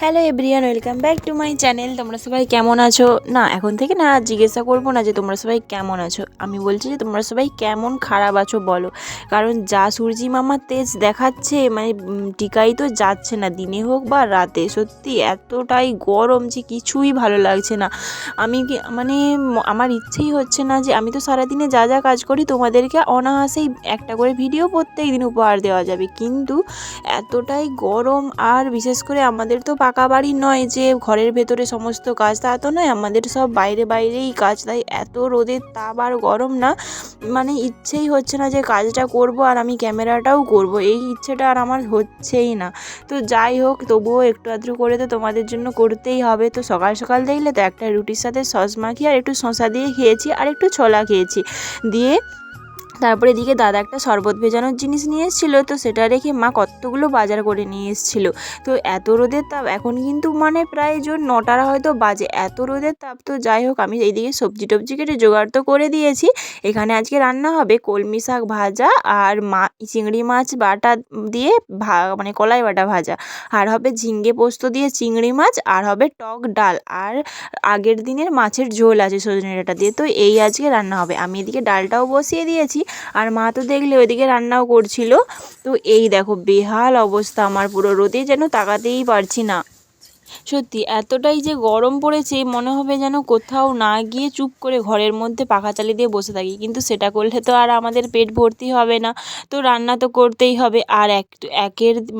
Hello everyone, welcome back to my channel. তোমরা সবাই কেমন আছো? না, এখন থেকে না জিজ্ঞাসা করবো না যে তোমরা সবাই কেমন আছো, আমি বলছি যে তোমরা সবাই কেমন খারাপ আছো বলো। কারণ যা সূর্যি মামার তেজ দেখাচ্ছে, মানে টিকাই তো যাচ্ছে না, দিনে হোক বা রাতে। সত্যি এতটাই গরম যে কিছুই ভালো লাগছে না। আমি কি মানে আমার ইচ্ছেই হচ্ছে না যে, আমি তো সারাদিনে যা যা কাজ করি তোমাদেরকে অনায়াসেই একটা করে ভিডিও প্রত্যেক দিন উপহার দেওয়া যাবে, কিন্তু এতটাই গরম। আর বিশেষ করে আমাদের তো পাকা বাড়ি নয় যে ঘরের ভেতরে সমস্ত কাজ, তা তো নয়, আমাদের সব বাইরেই কাজ। তাই এত রোদের তাপ আর গরম না, মানে ইচ্ছেই হচ্ছে না যে কাজটা করব আর আমি ক্যামেরাটাও করব, এই ইচ্ছেটা আর আমার হচ্ছেই না। তো যাই হোক, তবুও একটু আধটু করে তো তোমাদের জন্য করতেই হবে। তো সকাল সকাল দেখলে তো একটা রুটির সাথে সস মাখিয়ে আর একটু শসা দিয়ে খেয়েছি, আর একটু ছোলা খেয়েছি। দিয়ে তারপরে এদিকে দাদা একটা শরবত ভেজানোর জিনিস নিয়ে এসেছিলো, তো সেটা রেখে মা কতগুলো বাজার করে নিয়ে এসেছিলো। তো এত রোদের তাপ, এখন কিন্তু মানে প্রায় জোর 9টা হয়তো বাজে, এত রোদের তাপ। তো যাই হোক, আমি এইদিকে সবজি টবজি কেটে জোগাড় তো করে দিয়েছি। এখানে আজকে রান্না হবে কলমি শাক ভাজা আর চিংড়ি মাছ বাটা দিয়ে মানে কলাই বাটা ভাজা, আর হবে ঝিঙ্গে পোস্ত দিয়ে চিংড়ি মাছ, আর হবে টক ডাল, আর আগের দিনের মাছের ঝোল আছে সজনে ডাঁটা দিয়ে। তো এই আজকে রান্না হবে। আমি এদিকে ডালটাও বসিয়ে দিয়েছি, আর মা তো দেখলে ওইদিকে রান্নাও করছিল। তো এই দেখো বেহাল অবস্থা আমার, পুরো রোদে যেন তাকাতেই পারছি না। সত্যি এতটাই যে গরম পড়েছে, মনে হবে যেন কোথাও না গিয়ে চুপ করে ঘরের মধ্যে পাখা চালিয়ে দিয়ে বসে থাকি, কিন্তু সেটা করলে তো আর আমাদের পেট ভর্তি হবে না। তো রান্না তো করতেই হবে। আর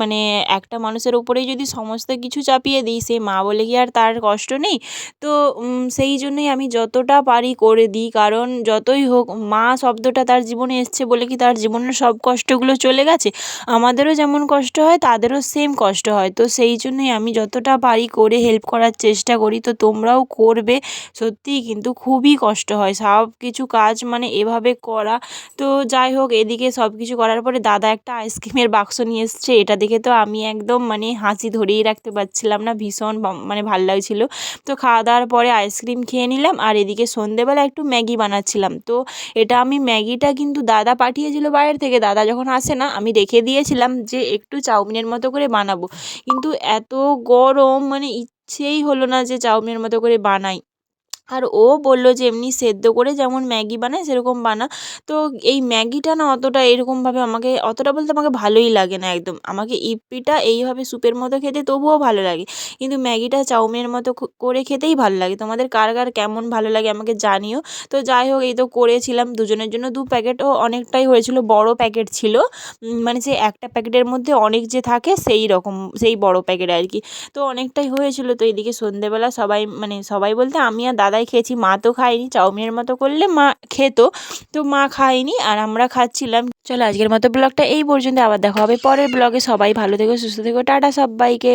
মানে একটা মানুষের উপরেই যদি সমস্ত কিছু চাপিয়ে দিই, সে মা বলে কি আর তার কষ্ট নেই? তো সেই জন্যই আমি যতটা পারি করে দিই, কারণ যতই হোক মা শব্দটা তার জীবনে এসছে বলে কি তার জীবনের সব কষ্টগুলো চলে গেছে? আমাদেরও যেমন কষ্ট হয়, তাদেরও সেম কষ্ট হয়। তো সেই জন্যই আমি যতটা পারি করে হেল্প করার চেষ্টা করি। তো তোমরাও করবে। সত্যিই কিন্তু খুবই কষ্ট হয় সব কিছু কাজ মানে এভাবে করা। তো যাই হোক, এদিকে সব কিছু করার পরে দাদা একটা আইসক্রিমের বাক্স নিয়ে এসছে। এটা দেখে তো আমি একদম মানে হাসি ধরেই রাখতে পারছিলাম না, ভীষণ মানে ভাল লাগছিল। তো খাওয়া দাওয়ার পরে আইসক্রিম খেয়ে নিলাম, আর এদিকে সন্ধেবেলা একটু ম্যাগি বানাচ্ছিলাম। তো এটা আমি ম্যাগিটা কিন্তু দাদা পাঠিয়েছিল বাইরের থেকে, দাদা যখন আসে না আমি রেখে দিয়েছিলাম যে একটু চাউমিনের মতো করে বানাবো। কিন্তু এত গরম, মানে ইচ্ছেই হলো না যে চাউমিনের মতো করে বানাই। আর ও বলল যে এমনি সেদ্ধ করে যেমন ম্যাগি বানায় সেরকম বানা। তো এই ম্যাগিটা না অতটা এরকমভাবে আমাকে, অতটা বলতে আমাকে ভালোই লাগে না একদম। আমাকে ইপ্পিটা এইভাবে স্যুপের মতো খেতে তবুও ভালো লাগে, কিন্তু ম্যাগিটা চাউমিনের মতো করে খেতেই ভালো লাগে। তোমাদের কার কার কেমন ভালো লাগে আমাকে জানিও। তো যাই হোক, এই তো করেছিলাম দুজনের জন্য 2 প্যাকেটও অনেকটাই হয়েছিল, বড় প্যাকেট ছিল। মানে সেই একটা প্যাকেটের মধ্যে অনেক যে থাকে সেই রকম, সেই বড় প্যাকেট আর কি। তো অনেকটাই হয়েছিল। তো এদিকে সন্ধেবেলা সবাই, মানে সবাই বলতে আমি আর দাদাই খেয়েছি, মা তো খায়নি। চাউমিনের মতো করলে মা খেত, তো মা খায়নি আর আমরা খাচ্ছিলাম। চলো আজকের মতো ব্লগটা এই পর্যন্ত, আবার দেখা হবে পরের ব্লগে। সবাই ভালো থেকো, সুস্থ থেকো, টাটা সব্বাইকে।